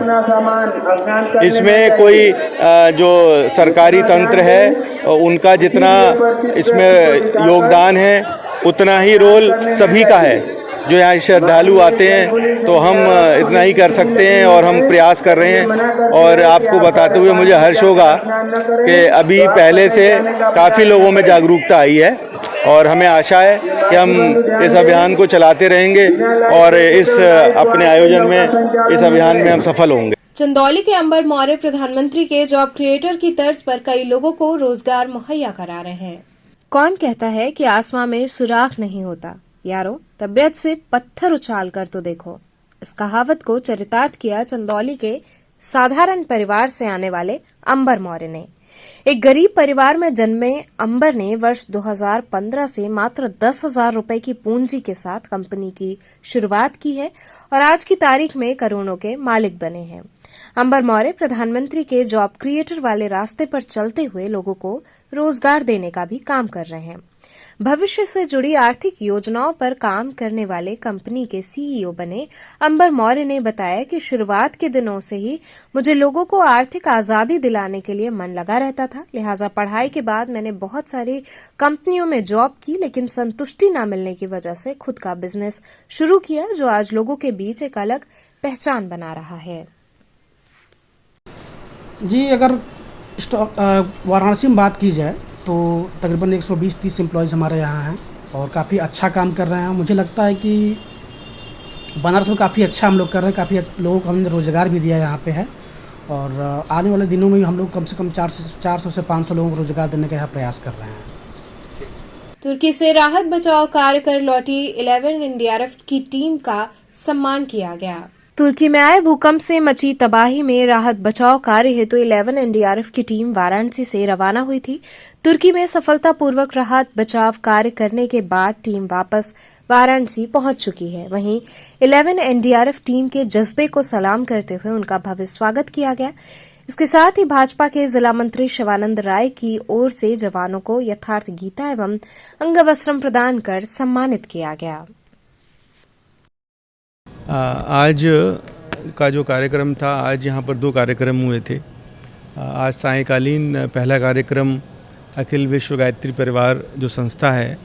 इसमें कोई जो सरकारी तंत्र है उनका जितना इसमें योगदान है उतना ही रोल सभी का है। जो यहाँ श्रद्धालु आते हैं तो हम इतना ही कर सकते हैं और हम प्रयास कर रहे हैं। और आपको बताते हुए मुझे हर्ष होगा कि अभी पहले से काफ़ी लोगों में जागरूकता आई है और हमें आशा है कि हम इस अभियान को चलाते रहेंगे और इस अपने आयोजन में, इस अभियान में हम सफल होंगे। चंदौली के अंबर मौर्य प्रधानमंत्री के जॉब क्रिएटर की तर्ज पर कई लोगों को रोजगार मुहैया करा रहे हैं। कौन कहता है कि आसमां में सुराख नहीं होता? यारो, तबीयत से पत्थर उछाल कर तो देखो। इस कहावत को चरितार्थ किया चंदौली के साधारण परिवार से आने वाले अंबर मौर्य ने। एक गरीब परिवार में जन्मे अंबर ने वर्ष 2015 से मात्र 10,000 रुपए की पूंजी के साथ कंपनी की शुरुआत की है और आज की तारीख में करोड़ों के मालिक बने हैं। अंबर मौर्य प्रधानमंत्री के जॉब क्रिएटर वाले रास्ते पर चलते हुए लोगों को रोजगार देने का भी काम कर रहे हैं। भविष्य से जुड़ी आर्थिक योजनाओं पर काम करने वाले कंपनी के CEO बने अंबर मौर्य ने बताया कि शुरुआत के दिनों से ही मुझे लोगों को आर्थिक आजादी दिलाने के लिए मन लगा रहता था। लिहाजा पढ़ाई के बाद मैंने बहुत सारी कंपनियों में जॉब की, लेकिन संतुष्टि न मिलने की वजह से खुद का बिजनेस शुरू किया, जो आज लोगों के बीच एक अलग पहचान बना रहा है। जी, अगर वाराणसी में बात की जाए तो तकरीबन 120-130 एम्प्लॉयज़ हमारे यहाँ हैं और काफ़ी अच्छा काम कर रहे हैं। मुझे लगता है कि बनारस में काफ़ी अच्छा हम लोग कर रहे हैं, काफ़ी लोगों को हमने रोज़गार भी दिया यहाँ पे है और आने वाले दिनों में हम लोग कम से कम 400 से 500 लोगों को रोज़गार देने का यहाँ प्रयास कर रहे हैं। तुर्की से राहत बचाव कार्य कर लौटी 11 एनडीआरएफ की टीम का सम्मान किया गया। तुर्की में आए भूकंप से मची तबाही में राहत बचाव कार्य हेतु 11 एनडीआरएफ की टीम वाराणसी से रवाना हुई थी। तुर्की में सफलतापूर्वक राहत बचाव कार्य करने के बाद टीम वापस वाराणसी पहुंच चुकी है। वहीं 11 एनडीआरएफ टीम के जज्बे को सलाम करते हुए उनका भव्य स्वागत किया गया। इसके साथ ही भाजपा के जिला मंत्री शिवानंद राय की ओर से जवानों को यथार्थ गीता एवं अंगवस्त्रम प्रदान कर सम्मानित किया गया। आज का जो कार्यक्रम था, आज यहाँ पर 2 कार्यक्रम हुए थे। आज सायंकालीन पहला कार्यक्रम अखिल विश्व गायत्री परिवार जो संस्था है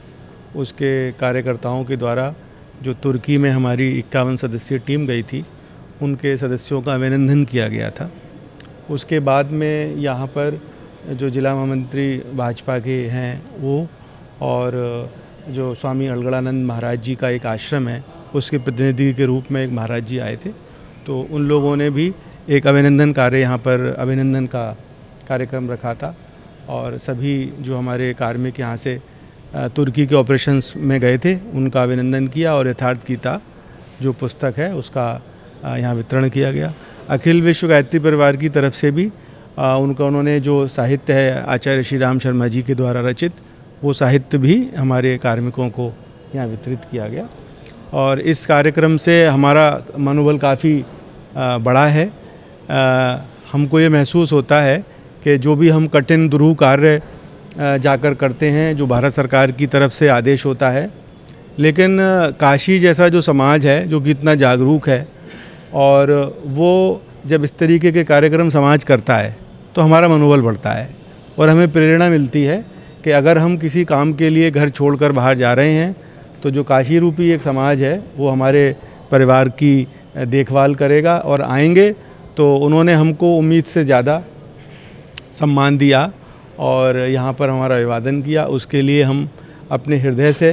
उसके कार्यकर्ताओं के द्वारा जो तुर्की में हमारी 51 सदस्यीय टीम गई थी उनके सदस्यों का अभिनंदन किया गया था। उसके बाद में यहाँ पर जो जिला महामंत्री भाजपा के हैं वो और जो स्वामी अलगड़ानंद महाराज जी का एक आश्रम है उसके प्रतिनिधि के रूप में एक महाराज जी आए थे, तो उन लोगों ने भी एक अभिनंदन कार्य यहाँ पर अभिनंदन का कार्यक्रम रखा था और सभी जो हमारे कार्मिक यहाँ से तुर्की के ऑपरेशंस में गए थे उनका अभिनंदन किया और यथार्थ गीता जो पुस्तक है उसका यहाँ वितरण किया गया। अखिल विश्व गायत्री परिवार की तरफ से भी उन्होंने जो साहित्य है आचार्य श्री राम शर्मा जी के द्वारा रचित वो साहित्य भी हमारे कार्मिकों को यहाँ वितरित किया गया और इस कार्यक्रम से हमारा मनोबल काफ़ी बड़ा है। हमको ये महसूस होता है कि जो भी हम कठिन दुरूह कार्य जाकर करते हैं, जो भारत सरकार की तरफ से आदेश होता है, लेकिन काशी जैसा जो समाज है जो कि इतना जागरूक है और वो जब इस तरीके के कार्यक्रम समाज करता है तो हमारा मनोबल बढ़ता है और हमें प्रेरणा मिलती है कि अगर हम किसी काम के लिए घर छोड़कर बाहर जा रहे हैं तो जो काशी रूपी एक समाज है वो हमारे परिवार की देखभाल करेगा और आएंगे तो उन्होंने हमको उम्मीद से ज़्यादा सम्मान दिया और यहाँ पर हमारा अभिवादन किया। उसके लिए हम अपने हृदय से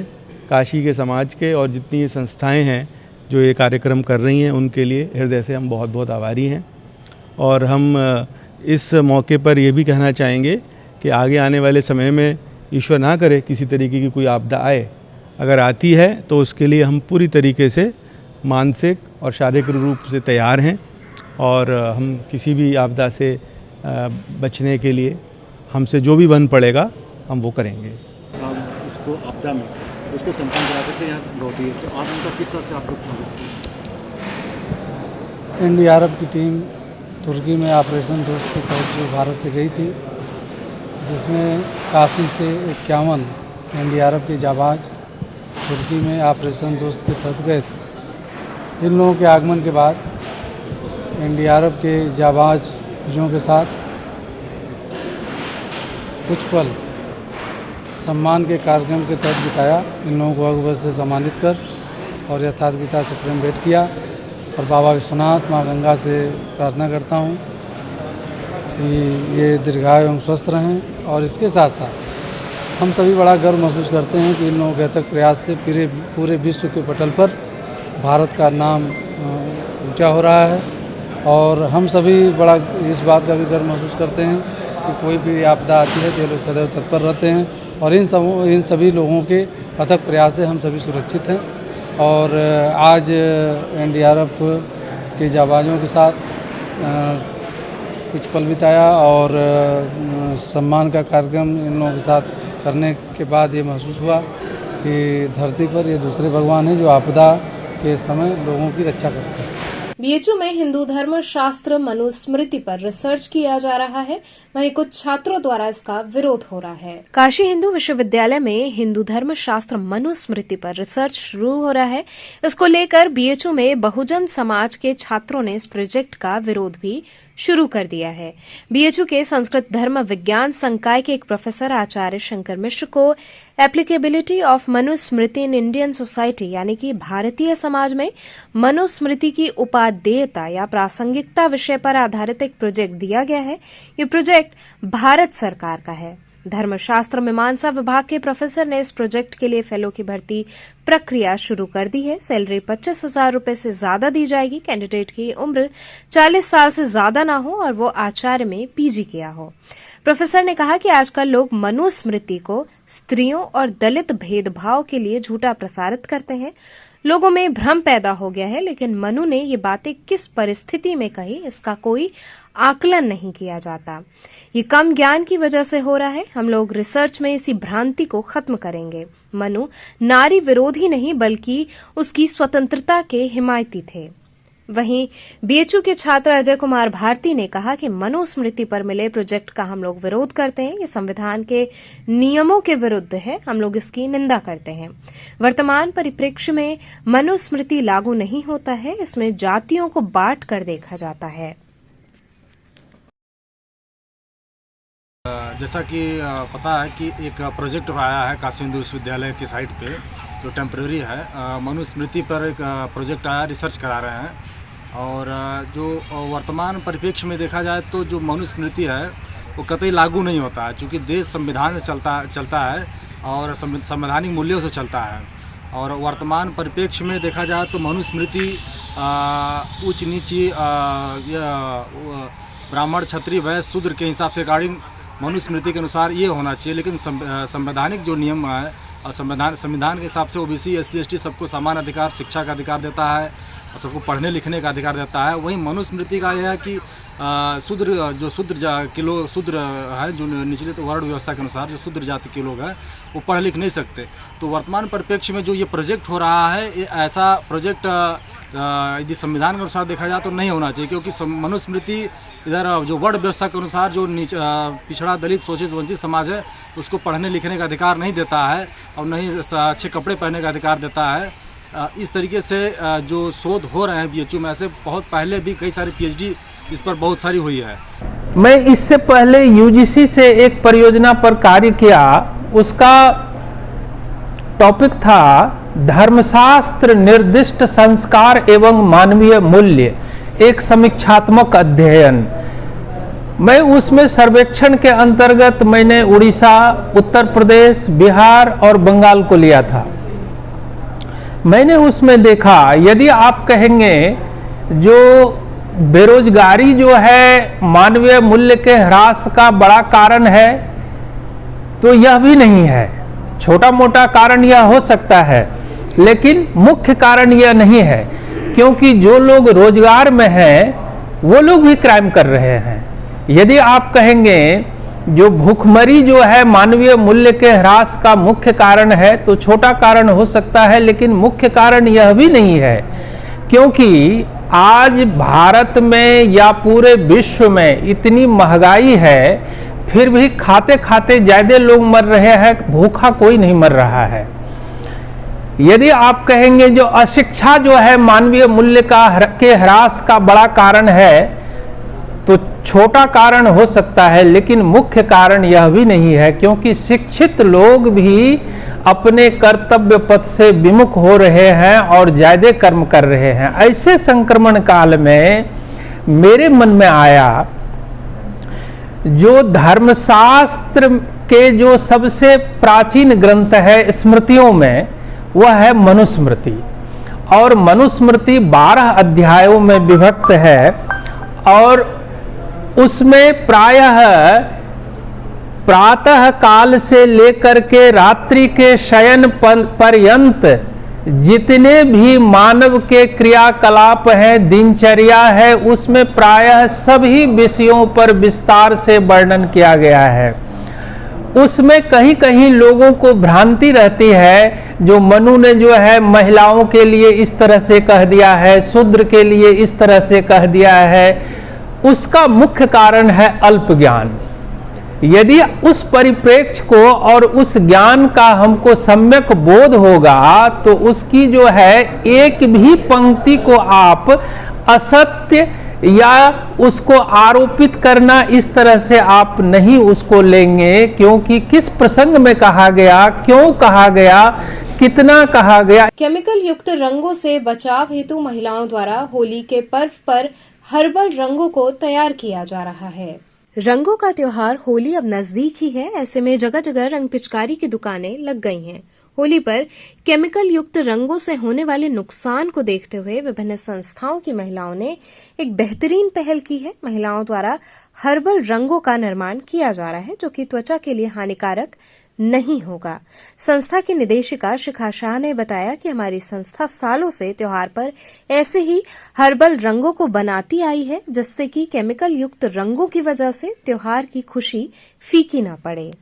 काशी के समाज के और जितनी ये संस्थाएं हैं जो ये कार्यक्रम कर रही हैं उनके लिए हृदय से हम बहुत बहुत आभारी हैं और हम इस मौके पर ये भी कहना चाहेंगे कि आगे आने वाले समय में ईश्वर ना करे किसी तरीके की कोई आपदा आए, अगर आती है तो उसके लिए हम पूरी तरीके से मानसिक और शारीरिक रूप से तैयार हैं और हम किसी भी आपदा से बचने के लिए हमसे जो भी बन पड़ेगा हम वो करेंगे। हम उसको आपदा में उसको संपन्न करा करके यहाँ लौटी है तो आप उनका किस तरह से आप लोग एनडीआरएफ की टीम तुर्की में ऑपरेशन दोस्त के तहत जो भारत से गई थी जिसमें काशी से 51 एनडीआरएफ के जाबाज तुर्की में ऑपरेशन दोस्त के तहत गए थे। इन लोगों के आगमन के बाद एनडीआरएफ के जाबाजों के साथ कुछ पल सम्मान के कार्यक्रम के तहत बिताया। इन लोगों को अगवत से सम्मानित कर और यथार्थ गीता से प्रेम भेंट किया और बाबा विश्वनाथ माँ गंगा से प्रार्थना करता हूँ कि ये दीर्घायु एवं स्वस्थ रहें और इसके साथ साथ हम सभी बड़ा गर्व महसूस करते हैं कि इन लोगों के अथक प्रयास से पूरे विश्व के पटल पर भारत का नाम ऊंचा हो रहा है और हम सभी बड़ा इस बात का भी गर्व महसूस करते हैं कि कोई भी आपदा आती है तो ये लोग सदैव तत्पर रहते हैं और इन सभी लोगों के अथक प्रयास से हम सभी सुरक्षित हैं और आज एनडीआरएफ के जाबाजों के साथ कुछ पल बिताया और सम्मान का कार्यक्रम इन लोगों के साथ करने के बाद ये महसूस हुआ कि धरती पर ये दूसरे भगवान हैं जो आपदा के समय लोगों की रक्षा करते हैं। बीएचयू में हिंदू धर्म शास्त्र मनुस्मृति पर रिसर्च किया जा रहा है, वहीं कुछ छात्रों द्वारा इसका विरोध हो रहा है। काशी हिंदू विश्वविद्यालय में हिंदू धर्म शास्त्र मनुस्मृति पर रिसर्च शुरू हो रहा है। इसको लेकर बीएचयू में बहुजन समाज के छात्रों ने इस प्रोजेक्ट का विरोध भी शुरू कर दिया है। बीएचयू के संस्कृत धर्म विज्ञान संकाय के एक प्रोफेसर आचार्य शंकर मिश्र को applicability of Manusmriti in Indian society यानी कि भारतीय समाज में मनुस्मृति की उपादेयता या प्रासंगिकता विषय पर आधारित एक प्रोजेक्ट दिया गया है। ये प्रोजेक्ट भारत सरकार का है। धर्मशास्त्र मीमांसा विभाग के प्रोफेसर ने इस प्रोजेक्ट के लिए फेलो की भर्ती प्रक्रिया शुरू कर दी है। सैलरी 25,000 रुपए से ज्यादा दी जाएगी। कैंडिडेट की उम्र 40 साल से ज्यादा न हो और वो आचार्य में पीजी किया हो। प्रोफेसर ने कहा कि आजकल लोग मनुस्मृति को स्त्रियों और दलित भेदभाव के लिए झूठा प्रसारित करते हैं। लोगों में भ्रम पैदा हो गया है, लेकिन मनु ने ये बातें किस परिस्थिति में कही इसका कोई आकलन नहीं किया जाता। ये कम ज्ञान की वजह से हो रहा है। हम लोग रिसर्च में इसी भ्रांति को खत्म करेंगे। मनु नारी विरोधी नहीं बल्कि उसकी स्वतंत्रता के हिमायती थे। वहीं बीएचयू के छात्र अजय कुमार भारती ने कहा कि मनुस्मृति पर मिले प्रोजेक्ट का हम लोग विरोध करते हैं। ये संविधान के नियमों के विरुद्ध है। हम लोग इसकी निंदा करते हैं। वर्तमान परिप्रेक्ष्य में मनुस्मृति लागू नहीं होता है। इसमें जातियों को बांट कर देखा जाता है। जैसा कि पता है कि एक प्रोजेक्ट आया है काशी हिंदू विश्वविद्यालय की साइट पे जो टेम्प्रेरी है। मनुस्मृति पर एक प्रोजेक्ट आया, रिसर्च करा रहे हैं। और जो वर्तमान परिप्रेक्ष्य में देखा जाए तो जो मनुस्मृति है वो कतई लागू नहीं होता है, क्योंकि देश संविधान से चलता है और संवैधानिक मूल्यों से चलता है। और वर्तमान परिप्रेक्ष्य में देखा जाए तो मनुस्मृति उच्च नीची ब्राह्मण क्षत्रिय वैश्य शूद्र के हिसाब से गाड़ी मनुस्मृति के अनुसार ये होना चाहिए। लेकिन संवैधानिक जो नियम है और संविधान के हिसाब से ओबीसी एससी एसटी सबको समान अधिकार, शिक्षा का अधिकार देता है और सबको पढ़ने लिखने का अधिकार देता है। वहीं मनुस्मृति का यह है कि शूद्र है जो निचले वर्ण व्यवस्था के अनुसार जो शूद्र जाति के लोग हैं वो पढ़ लिख नहीं सकते। तो वर्तमान परिप्रेक्ष्य में जो ये प्रोजेक्ट हो रहा है, ये ऐसा प्रोजेक्ट यदि संविधान के अनुसार देखा जाए तो नहीं होना चाहिए, क्योंकि मनुस्मृति इधर जो वर्ण व्यवस्था के अनुसार जो पिछड़ा दलित शोषित वंचित समाज है उसको पढ़ने लिखने का अधिकार नहीं देता है और नहीं अच्छे कपड़े पहनने का अधिकार देता है। इस तरीके से जो शोध हो रहे हैं बीएचयू में, ऐसे बहुत पहले भी कई सारी पीएचडी इस पर बहुत सारी हुई है। मैं इससे पहले यूजीसी से एक परियोजना पर कार्य किया। उसका टॉपिक था धर्मशास्त्र निर्दिष्ट संस्कार एवं मानवीय मूल्य, एक समीक्षात्मक अध्ययन। मैं उसमें सर्वेक्षण के अंतर्गत मैंने उड़ीसा, उत्तर प्रदेश, बिहार और बंगाल को लिया था। मैंने उसमें देखा, यदि आप कहेंगे जो बेरोजगारी जो है मानवीय मूल्य के ह्रास का बड़ा कारण है, तो यह भी नहीं है। छोटा मोटा कारण यह हो सकता है, लेकिन मुख्य कारण यह नहीं है, क्योंकि जो लोग रोजगार में हैं वो लोग भी क्राइम कर रहे हैं। यदि आप कहेंगे जो भूखमरी जो है मानवीय मूल्य के ह्रास का मुख्य कारण है, तो छोटा कारण हो सकता है, लेकिन मुख्य कारण यह भी नहीं है, क्योंकि आज भारत में या पूरे विश्व में इतनी महंगाई है, फिर भी खाते खाते ज्यादा लोग मर रहे हैं, भूखा कोई नहीं मर रहा है। यदि आप कहेंगे जो अशिक्षा जो है मानवीय मूल्य के ह्रास का बड़ा कारण है, तो छोटा कारण हो सकता है, लेकिन मुख्य कारण यह भी नहीं है, क्योंकि शिक्षित लोग भी अपने कर्तव्य पथ से विमुख हो रहे हैं और ज्यादा कर्म कर रहे हैं। ऐसे संक्रमण काल में मेरे मन में आया, जो धर्मशास्त्र के जो सबसे प्राचीन ग्रंथ है स्मृतियों में, वह है मनुस्मृति। और मनुस्मृति 12 अध्यायों में विभक्त है और उसमें प्रायः प्रातः काल से लेकर के रात्रि के शयन पर्यंत जितने भी मानव के क्रियाकलाप हैं, दिनचर्या है, उसमें प्रायः सभी विषयों पर विस्तार से वर्णन किया गया है। उसमें कहीं कहीं लोगों को भ्रांति रहती है, जो मनु ने जो है महिलाओं के लिए इस तरह से कह दिया है, शूद्र के लिए इस तरह से कह दिया है। उसका मुख्य कारण है अल्प ज्ञान। यदि उस परिप्रेक्ष्य को और उस ज्ञान का हमको सम्यक बोध होगा, तो उसकी जो है एक भी पंक्ति को आप असत्य या उसको आरोपित करना इस तरह से आप नहीं उसको लेंगे, क्योंकि किस प्रसंग में कहा गया, क्यों कहा गया, कितना कहा गया। केमिकल युक्त रंगों से बचाव हेतु महिलाओं द्वारा होली के पर्व पर हर्बल रंगों को तैयार किया जा रहा है। रंगों का त्योहार होली अब नजदीक ही है। ऐसे में जगह जगह रंग पिचकारी की दुकानें लग गई हैं। होली पर केमिकल युक्त रंगों से होने वाले नुकसान को देखते हुए विभिन्न संस्थाओं की महिलाओं ने एक बेहतरीन पहल की है। महिलाओं द्वारा हर्बल रंगों का निर्माण किया जा रहा है जो कि त्वचा के लिए हानिकारक नहीं होगा। संस्था की निदेशिका शिखा शाह ने बताया कि हमारी संस्था सालों से त्योहार पर ऐसे ही हर्बल रंगों को बनाती आई है जिससे कि केमिकल युक्त रंगों की वजह से त्योहार की खुशी फीकी न पड़े।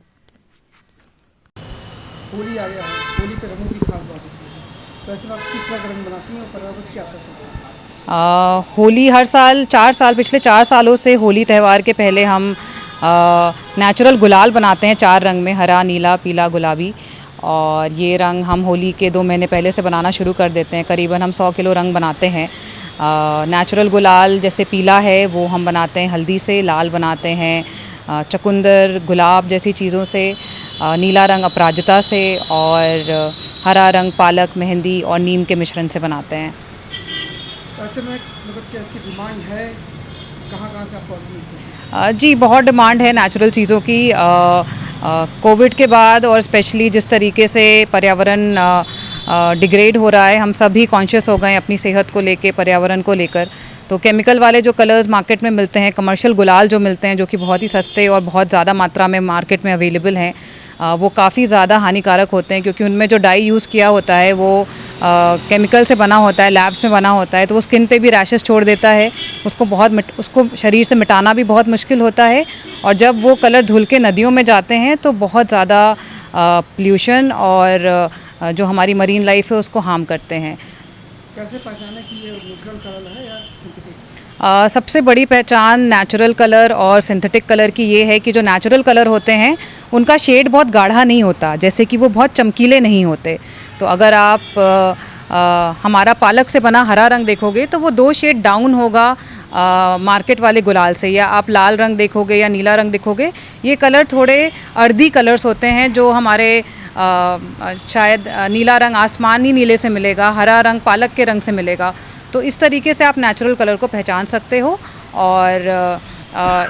होली आ गया है, होली पे रंगों की खास बात होती है, तो ऐसे में आप किस तरह का रंग बनाती हैं और पर्यावरण पर क्या असर पड़ता है? होली हर साल पिछले 4 सालों से होली त्यौहार के पहले हम नेचुरल गुलाल बनाते हैं 4 रंग में, हरा, नीला, पीला, गुलाबी। और ये रंग हम होली के 2 महीने पहले से बनाना शुरू कर देते हैं। करीबन हम 100 किलो रंग बनाते हैं। नेचुरल गुलाल जैसे पीला है वो हम बनाते हैं हल्दी से, लाल बनाते हैं चकुंदर, गुलाब जैसी चीज़ों से, नीला रंग अपराजिता से और हरा रंग पालक, मेहंदी और नीम के मिश्रण से बनाते हैं। ऐसे में मतलब क्या इसकी डिमांड है, कहाँ से आपको मिलती है? जी बहुत डिमांड है नेचुरल चीज़ों की। कोविड के बाद और स्पेशली जिस तरीके से पर्यावरण डिग्रेड हो रहा है, हम सभी कॉन्शियस हो गए अपनी सेहत को लेके, पर्यावरण को लेकर। तो केमिकल वाले जो कलर्स मार्केट में मिलते हैं, कमर्शियल गुलाल जो मिलते हैं जो कि बहुत ही सस्ते और बहुत ज़्यादा मात्रा में मार्केट में अवेलेबल हैं, वो काफ़ी ज़्यादा हानिकारक होते हैं क्योंकि उनमें जो डाई यूज़ किया होता है वो केमिकल से बना होता है, लैब्स में बना होता है, तो वो स्किन पे भी रैशेस छोड़ देता है। उसको शरीर से मिटाना भी बहुत मुश्किल होता है और जब वो कलर धुल के नदियों में जाते हैं तो बहुत ज़्यादा पोल्यूशन और जो हमारी मरीन लाइफ है उसको हार्म करते हैं। कैसे पहचाने कि ये नेचुरल कलर है या सिंथेटिक? सबसे बड़ी पहचान नेचुरल कलर और सिंथेटिक कलर की ये है कि जो नेचुरल कलर होते हैं उनका शेड बहुत गाढ़ा नहीं होता, जैसे कि वो बहुत चमकीले नहीं होते। तो अगर आप हमारा पालक से बना हरा रंग देखोगे तो वो 2 शेड डाउन होगा मार्केट वाले गुलाल से, या आप लाल रंग देखोगे या नीला रंग देखोगे, ये कलर थोड़े अर्दी कलर्स होते हैं जो हमारे शायद नीला रंग आसमानी नीले से मिलेगा, हरा रंग पालक के रंग से मिलेगा। तो इस तरीके से आप नेचुरल कलर को पहचान सकते हो। और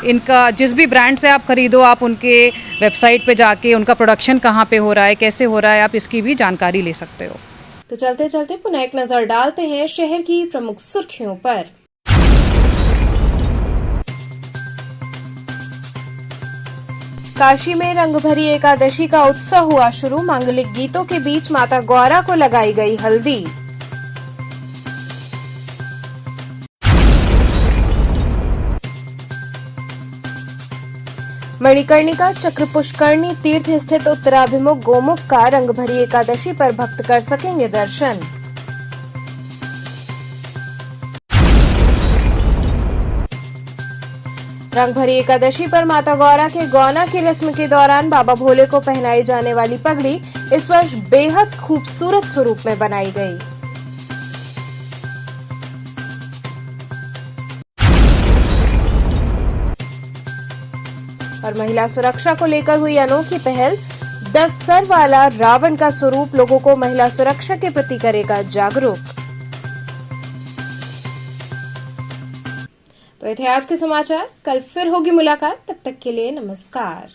इनका जिस भी ब्रांड से आप ख़रीदो, आप उनके वेबसाइट पे जाके उनका प्रोडक्शन कहाँ पे हो रहा है, कैसे हो रहा है, आप इसकी भी जानकारी ले सकते हो। तो चलते चलते पुनः एक नजर डालते हैं शहर की प्रमुख सुर्खियों पर। काशी में रंगभरी एकादशी का उत्सव हुआ शुरू। मांगलिक गीतों के बीच माता गौरा को लगाई गई हल्दी। मणिकर्णिका चक्र पुष्करणी तीर्थ स्थित उत्तराभिमुख गोमुख का रंगभरी एकादशी पर भक्त कर सकेंगे दर्शन। रंगभरी एकादशी पर माता गौरा के गौना की रस्म के दौरान बाबा भोले को पहनाई जाने वाली पगड़ी इस वर्ष बेहद खूबसूरत स्वरूप में बनाई गई। और महिला सुरक्षा को लेकर हुई अनोखी पहल। 10 सर वाला रावण का स्वरूप लोगों को महिला सुरक्षा के प्रति करेगा जागरूक। तो ये थे आज के समाचार। कल फिर होगी मुलाकात, तब तक के लिए नमस्कार।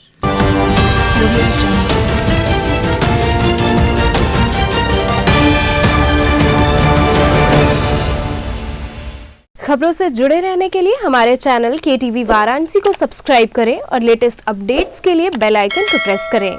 खबरों से जुड़े रहने के लिए हमारे चैनल KTV वाराणसी को सब्सक्राइब करें और लेटेस्ट अपडेट्स के लिए बेल आइकन को प्रेस करें।